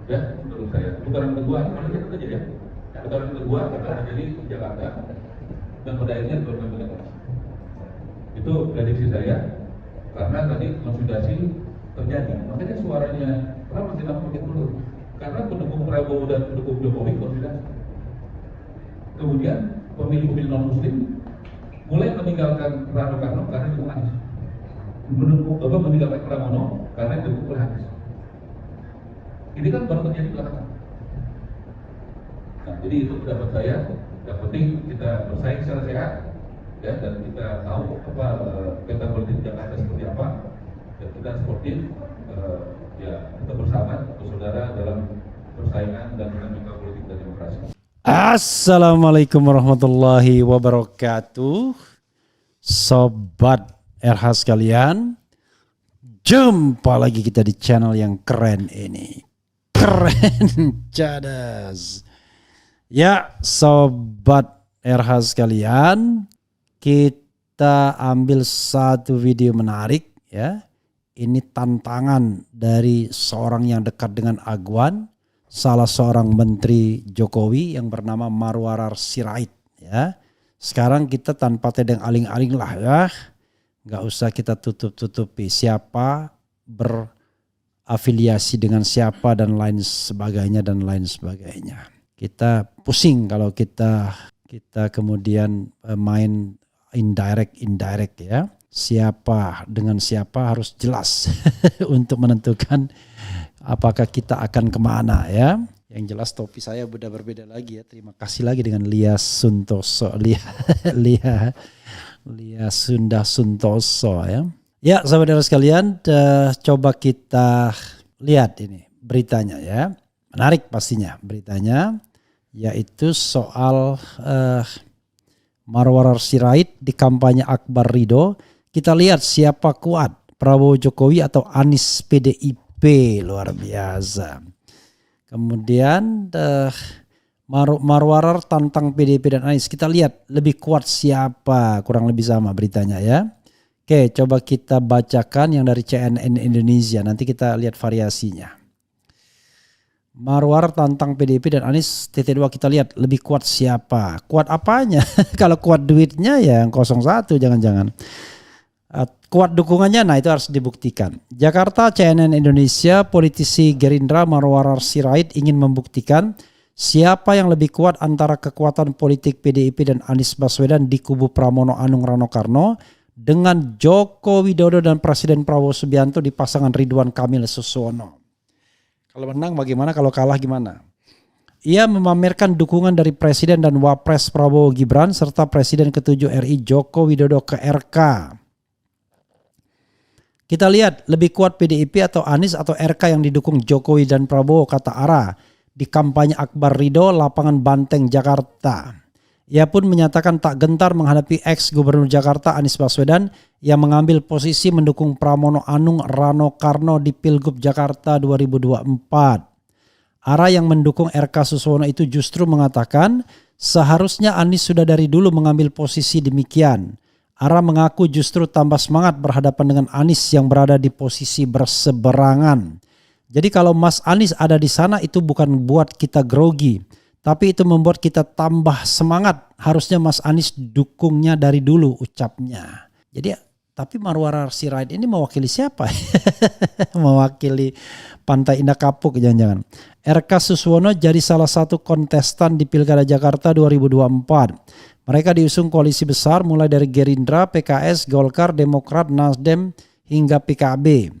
Ya, menurut saya. Putaran kedua, mana kita terjadi ya? Putaran kedua akan terjadi di Jakarta dan pada akhirnya 2019. Itu prediksi saya, karena tadi konsolidasi terjadi. Makanya suaranya kenapa tidak makin turun? Karena pendukung Prabowo dan pendukung Jokowi konsolidasi. Kemudian pemilih-pemilih non-Muslim mulai meninggalkan Rano Karno karena dukung Anies. Meninggalkan Pramono karena dukung oleh Anies. Ini kan baru terjadi belakangan. Nah, jadi itu pendapat saya. Yang penting kita bersaing secara sehat, ya, dan kita tahu apa peta politik Jakarta seperti apa, dan kita sportif, ya, kita bersama saudara dalam persaingan dan dinamika politik dan demokrasi. Assalamualaikum warahmatullahi wabarakatuh. Sobat RH sekalian, jumpa lagi kita di channel yang keren ini. Keren cadas. Ya, sobat RH sekalian, kita ambil satu video menarik ya. Ini tantangan dari seorang yang dekat dengan Agwan, salah seorang menteri Jokowi yang bernama Marwarar Sirait ya. Sekarang kita tanpa tedeng aling-aling lah ya. Nggak usah kita tutup-tutupi siapa berafiliasi dengan siapa dan lain sebagainya dan lain sebagainya. Kita pusing kalau kita kemudian main indirect ya. Siapa dengan siapa harus jelas untuk menentukan apakah kita akan kemana ya. Yang jelas topi saya sudah berbeda lagi ya. Terima kasih lagi dengan Lia Suntoso. Lia Sunda Suntoso ya. Ya saudara sekalian, coba kita lihat ini beritanya ya. Menarik pastinya beritanya, yaitu soal Marwarar Sirait di kampanye Akbar Ridho. Kita lihat siapa kuat, Prabowo Jokowi atau Anies PDIP, luar biasa. Kemudian Marwarar tantang PDIP dan Anies. Kita lihat lebih kuat siapa, kurang lebih sama beritanya ya. Oke, coba kita bacakan yang dari CNN Indonesia. Nanti kita lihat variasinya. Marwarar tantang PDIP dan Anies TT2, kita lihat lebih kuat siapa. Kuat apanya? Kalau kuat duitnya ya yang 01 jangan-jangan. Kuat dukungannya, nah itu harus dibuktikan. Jakarta, CNN Indonesia, politisi Gerindra Marwarar Sirait ingin membuktikan siapa yang lebih kuat antara kekuatan politik PDIP dan Anies Baswedan di kubu Pramono Anung Rano Karno dengan Joko Widodo dan Presiden Prabowo Subianto di pasangan Ridwan Kamil Suswono. Kalau menang bagaimana, kalau kalah gimana? Ia memamerkan dukungan dari Presiden dan Wapres Prabowo Gibran serta Presiden ke-7 RI Joko Widodo ke RK. Kita lihat lebih kuat PDIP atau Anies atau RK yang didukung Jokowi dan Prabowo, kata Ara di kampanye Akbar Ridho lapangan Banteng Jakarta. Ia pun menyatakan tak gentar menghadapi ex-gubernur Jakarta Anies Baswedan yang mengambil posisi mendukung Pramono Anung Rano Karno di Pilgub Jakarta 2024. Ara yang mendukung RK Suswono itu justru mengatakan seharusnya Anies sudah dari dulu mengambil posisi demikian. Ara mengaku justru tambah semangat berhadapan dengan Anies yang berada di posisi berseberangan. Jadi kalau Mas Anies ada di sana itu bukan buat kita grogi, tapi itu membuat kita tambah semangat. Harusnya Mas Anies dukungnya dari dulu, ucapnya. Jadi tapi Marwarar Sirait ini mewakili siapa? Mewakili Pantai Indah Kapuk jangan-jangan. RK Suswono jadi salah satu kontestan di Pilkada Jakarta 2024. Mereka diusung koalisi besar mulai dari Gerindra, PKS, Golkar, Demokrat, Nasdem hingga PKB.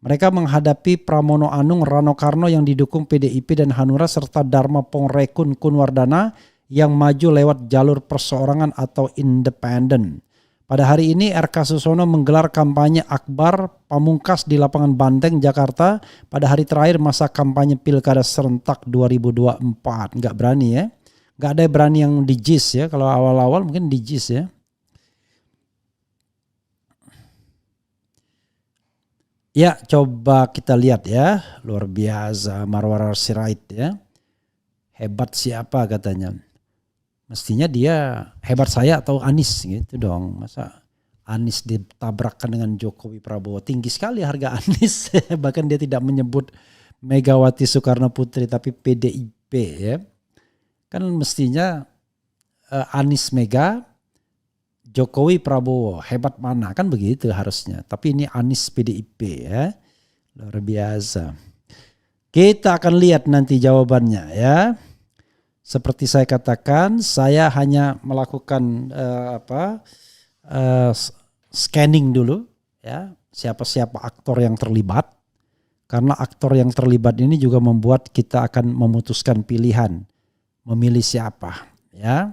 Mereka menghadapi Pramono Anung Rano Karno yang didukung PDIP dan Hanura serta Dharma Pongrekun Kunwardana yang maju lewat jalur perseorangan atau independen. Pada hari ini RK Suswono menggelar kampanye Akbar Pamungkas di lapangan Banteng Jakarta pada hari terakhir masa kampanye Pilkada serentak 2024. Nggak berani ya. Nggak ada berani yang di JIS ya. Kalau awal-awal mungkin di JIS ya. Ya, coba kita lihat ya. Luar biasa Marwarar Sirait ya. Hebat siapa katanya. Mestinya dia hebat saya atau Anies gitu dong. Masa Anies ditabrakkan dengan Jokowi Prabowo. Tinggi sekali harga Anies. Bahkan dia tidak menyebut Megawati Soekarno Putri tapi PDIP ya. Kan mestinya Anies Mega, Jokowi Prabowo, hebat mana, kan begitu harusnya. Tapi ini Anies PDIP ya. Luar biasa. Kita akan lihat nanti jawabannya ya. Seperti saya katakan, saya hanya melakukan scanning dulu ya, siapa-siapa aktor yang terlibat. Karena aktor yang terlibat ini juga membuat kita akan memutuskan pilihan, memilih siapa ya.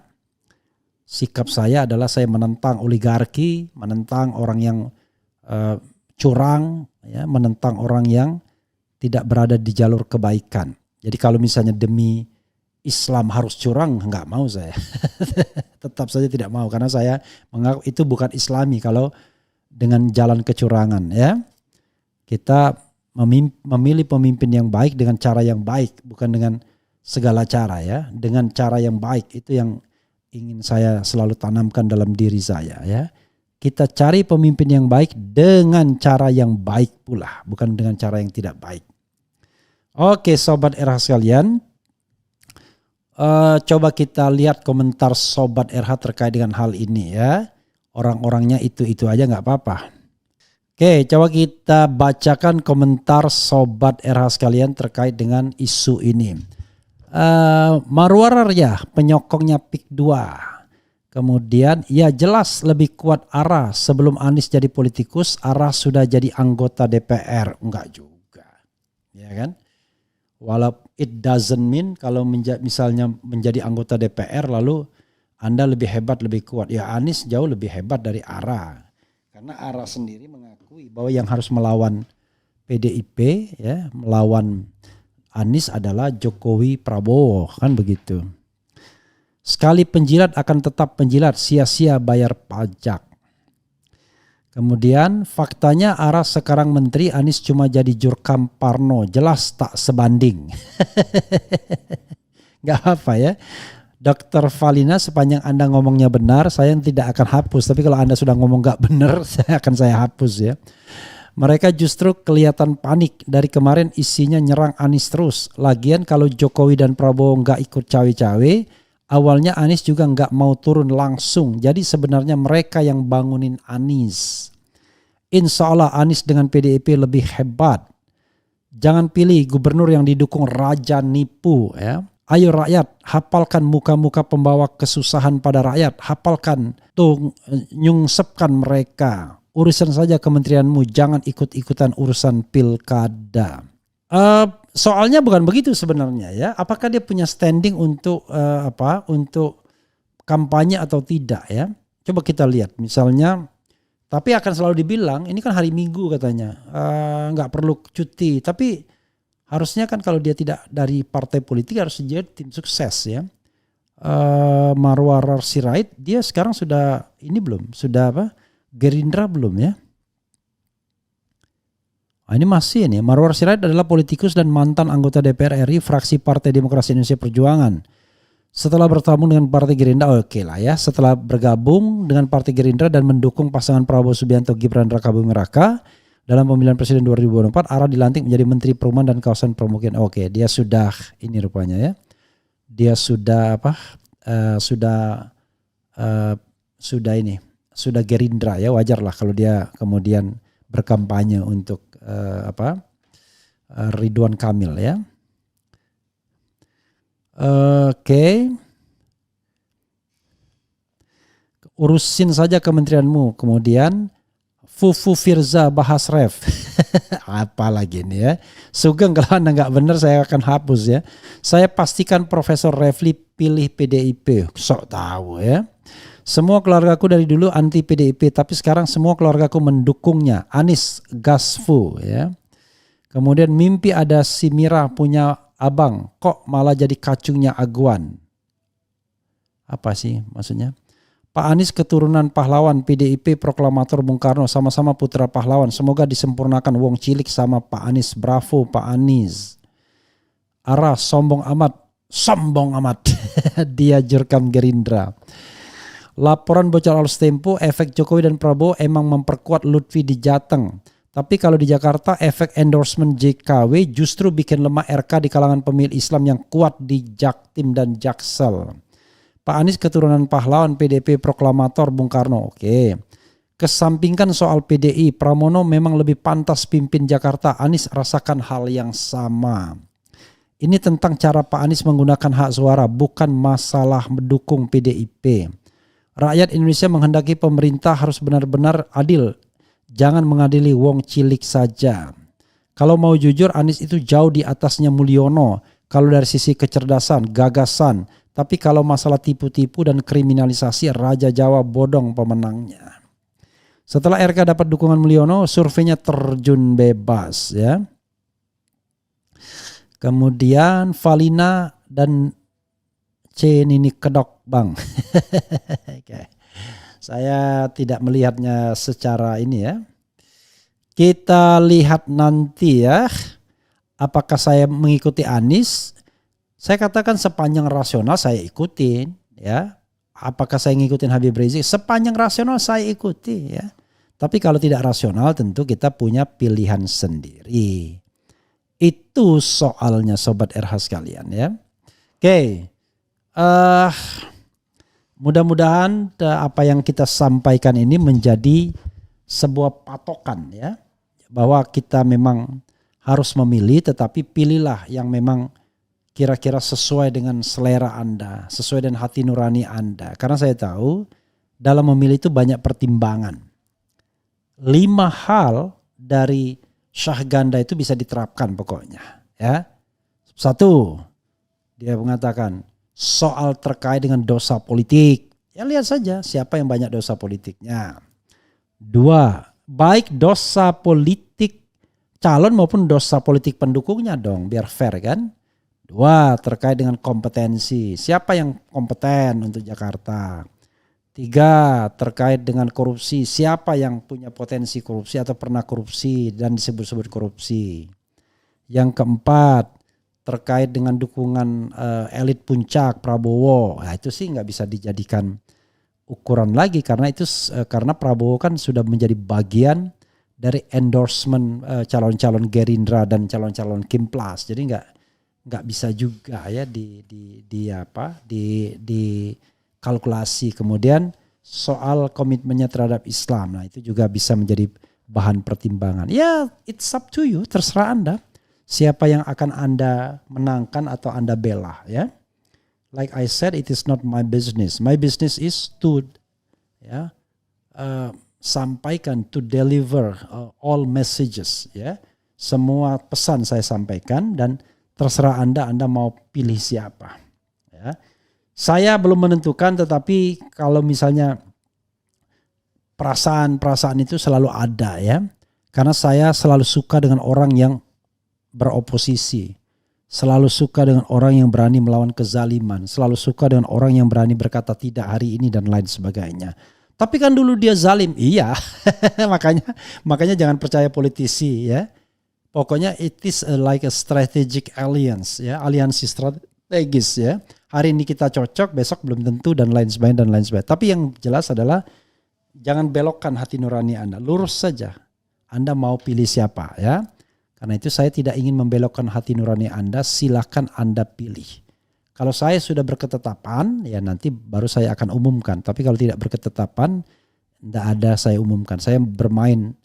Sikap saya adalah saya menentang oligarki, menentang orang yang curang ya, menentang orang yang tidak berada di jalur kebaikan. Jadi kalau misalnya demi Islam harus curang, enggak mau saya. Tetap saja tidak mau, karena saya mengaku itu bukan Islami kalau dengan jalan kecurangan ya. Kita memilih pemimpin yang baik dengan cara yang baik, bukan dengan segala cara ya. Dengan cara yang baik, itu yang ingin saya selalu tanamkan dalam diri saya ya. Kita cari pemimpin yang baik dengan cara yang baik pula, bukan dengan cara yang tidak baik. Oke Sobat RH sekalian, coba kita lihat komentar Sobat RH terkait dengan hal ini ya. Orang-orangnya itu aja gak apa-apa. Oke, coba kita bacakan komentar Sobat RH sekalian terkait dengan isu ini. Marwar ya, penyokongnya PIK 2. Kemudian ya jelas lebih kuat ARA, sebelum Anies jadi politikus ARA sudah jadi anggota DPR. Enggak juga, ya kan? Walau it doesn't mean kalau misalnya menjadi anggota DPR lalu Anda lebih hebat, lebih kuat. Ya Anies jauh lebih hebat dari ARA. Karena ARA sendiri mengakui bahwa yang harus melawan PDIP ya, melawan Anies adalah Jokowi Prabowo, kan begitu. Sekali penjilat akan tetap penjilat, sia-sia bayar pajak. Kemudian faktanya ARA sekarang menteri, Anies cuma jadi jurkam Parno, jelas tak sebanding. Gak apa ya. Dr. Valina, sepanjang Anda ngomongnya benar, saya tidak akan hapus. Tapi kalau Anda sudah ngomong gak benar, saya hapus ya. Mereka justru kelihatan panik. Dari kemarin isinya nyerang Anies terus. Lagian kalau Jokowi dan Prabowo gak ikut cawe-cawe, awalnya Anies juga nggak mau turun langsung. Jadi sebenarnya mereka yang bangunin Anies. Insya Allah Anies dengan PDIP lebih hebat. Jangan pilih gubernur yang didukung raja nipu ya. Ayo rakyat, hafalkan muka-muka pembawa kesusahan pada rakyat. Hafalkan, tuh nyungsepkan mereka. Urusan saja kementerianmu, jangan ikut-ikutan urusan pilkada. Soalnya bukan begitu sebenarnya ya. Apakah dia punya standing untuk untuk kampanye atau tidak ya? Coba kita lihat misalnya. Tapi akan selalu dibilang ini kan hari Minggu katanya, nggak perlu cuti. Tapi harusnya kan kalau dia tidak dari partai politik harus jadi tim sukses ya. Marwar Sirait dia sekarang sudah ini belum? Sudah Gerindra belum ya? Ini masih ini, Marwar Sirait adalah politikus dan mantan anggota DPR RI fraksi Partai Demokrasi Indonesia Perjuangan. Setelah bergabung dengan Partai Gerindra, oke lah ya. Setelah bergabung dengan Partai Gerindra dan mendukung pasangan Prabowo Subianto Gibran Raka Buming Raka dalam pemilihan presiden 2024, ARA dilantik menjadi Menteri Perumahan dan Kawasan Permukiman. Oke, dia sudah ini rupanya ya. Dia sudah sudah Gerindra ya, wajar lah kalau dia kemudian berkampanye untuk Ridwan Kamil ya. Oke. Urusin saja kementerianmu. Kemudian Fufu Firza bahas ref. Apa lagi ini ya. Sugeng kalau Anda nggak benar saya akan hapus ya. Saya pastikan Profesor Refli pilih PDIP. Sok tahu ya. Semua keluargaku dari dulu anti PDIP, tapi sekarang semua keluargaku mendukungnya. Anies Gasfu ya. Kemudian mimpi ada si Mira punya abang, kok malah jadi kacungnya Aguan. Apa sih maksudnya? Pak Anies keturunan pahlawan, PDIP proklamator Bung Karno, sama-sama putra pahlawan. Semoga disempurnakan wong cilik sama Pak Anies. Bravo Pak Anies. ARA sombong amat. Dia jurkam Gerindra. Laporan bocor Alus Tempo, efek Jokowi dan Prabowo emang memperkuat Lutfi di Jateng. Tapi kalau di Jakarta efek endorsement JKW justru bikin lemah RK di kalangan pemilih Islam yang kuat di Jaktim dan Jaksel. Pak Anies keturunan pahlawan PDP proklamator Bung Karno. Oke. Kesampingkan soal PDI, Pramono memang lebih pantas pimpin Jakarta. Anies rasakan hal yang sama. Ini tentang cara Pak Anies menggunakan hak suara, bukan masalah mendukung PDIP. Rakyat Indonesia menghendaki pemerintah harus benar-benar adil. Jangan mengadili wong cilik saja. Kalau mau jujur, Anies itu jauh di atasnya Mulyono. Kalau dari sisi kecerdasan, gagasan. Tapi kalau masalah tipu-tipu dan kriminalisasi, Raja Jawa bodong pemenangnya. Setelah RK dapat dukungan Mulyono, surveinya terjun bebas ya. Kemudian Valina dan C Nini Kedok Bang. Oke. Saya tidak melihatnya secara ini ya. Kita lihat nanti ya. Apakah saya mengikuti Anies? Saya katakan sepanjang rasional saya ikutin ya. Apakah saya ngikutin Habib Rizik? Sepanjang rasional saya ikuti ya. Tapi kalau tidak rasional tentu kita punya pilihan sendiri. Itu soalnya Sobat RH sekalian ya. Oke. Mudah-mudahan apa yang kita sampaikan ini menjadi sebuah patokan ya. Bahwa kita memang harus memilih, tetapi pilihlah yang memang kira-kira sesuai dengan selera Anda. Sesuai dengan hati nurani Anda. Karena saya tahu dalam memilih itu banyak pertimbangan. 5 hal dari Syahganda itu bisa diterapkan pokoknya ya. 1, dia mengatakan soal terkait dengan dosa politik. Ya lihat saja siapa yang banyak dosa politiknya. 2, baik dosa politik calon maupun dosa politik pendukungnya dong, biar fair kan. 2, terkait dengan kompetensi. Siapa yang kompeten untuk Jakarta. 3, terkait dengan korupsi. Siapa yang punya potensi korupsi atau pernah korupsi dan disebut-sebut korupsi. Yang 4, terkait dengan dukungan elit puncak Prabowo. Nah, itu sih nggak bisa dijadikan ukuran lagi karena itu karena Prabowo kan sudah menjadi bagian dari endorsement calon-calon Gerindra dan calon-calon Kimplas. Jadi nggak bisa juga ya di kalkulasi. Kemudian soal komitmennya terhadap Islam, nah itu juga bisa menjadi bahan pertimbangan. Ya, it's up to you, terserah Anda. Siapa yang akan Anda menangkan atau Anda bela ya. Like I said, it is not my business. My business is to sampaikan, to deliver all messages ya. Semua pesan saya sampaikan dan terserah Anda mau pilih siapa ya. Saya belum menentukan, tetapi kalau misalnya perasaan itu selalu ada ya. Karena saya selalu suka dengan orang yang beroposisi. Selalu suka dengan orang yang berani melawan kezaliman. Selalu suka dengan orang yang berani berkata tidak hari ini dan lain sebagainya. Tapi kan dulu dia zalim. Iya. makanya jangan percaya politisi ya. Pokoknya it is like a strategic alliance ya. Aliansi strategis ya. Hari ini kita cocok, besok belum tentu dan lain sebagainya. Tapi yang jelas adalah jangan belokkan hati nurani Anda. Lurus saja. Anda mau pilih siapa ya. Karena itu saya tidak ingin membelokkan hati nurani Anda. Silakan Anda pilih. Kalau saya sudah berketetapan, ya nanti baru saya akan umumkan. Tapi kalau tidak berketetapan, tidak ada saya umumkan. Saya bermain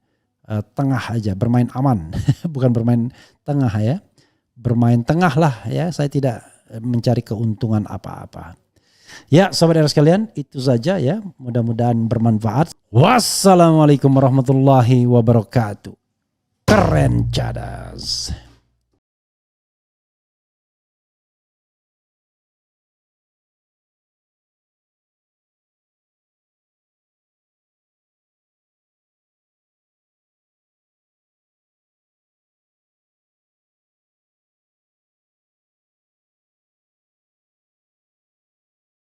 tengah aja, bermain aman. Bukan bermain tengah ya. Bermain tengah lah ya. Saya tidak mencari keuntungan apa-apa. Ya sobat era sekalian, itu saja ya. Mudah-mudahan bermanfaat. Wassalamualaikum warahmatullahi wabarakatuh. Keren cadas.